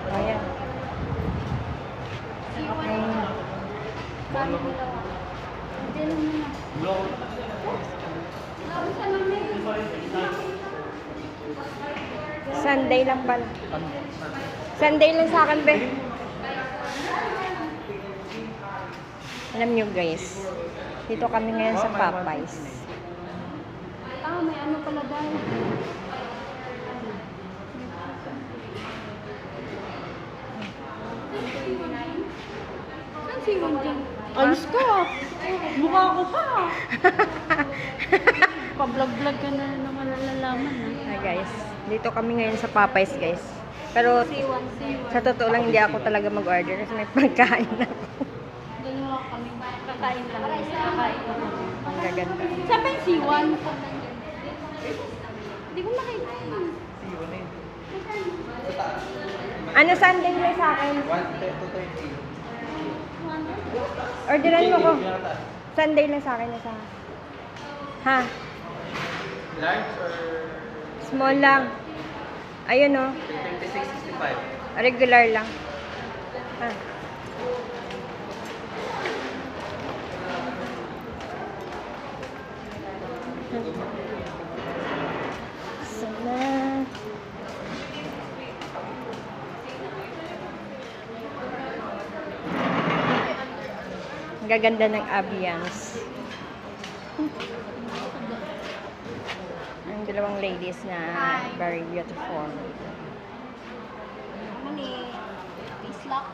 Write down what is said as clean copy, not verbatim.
Ayan. Sunday lang pala. Sunday lang sa akin, be. Alam nyo guys, dito kami ngayon sa Popeyes. May ano pala dahil. Saan si Gunjang? Ayos ka! Mukha ko pa! Pa-vlog-vlog ka na naman nalalaman ha. Hi guys, dito kami ngayon sa Popeyes guys. Pero sa totoo lang hindi ako talaga mag-order kasi may pagkain ako. Dalawa kami. Kakain lang. Kakain lang. Ang gaganda. Saan ba yung C1? Hindi ko makita yun. Ano Sunday lang sa akin? Orderan mo ko. Sunday lang sa akin. Sa... Ha? Large or Small lang. Ayun o. 3665? Regular lang. Ha? Sana. Ang gaganda ng ambience. Ang dalawang ladies na very beautiful. Ano ni? Peace lock.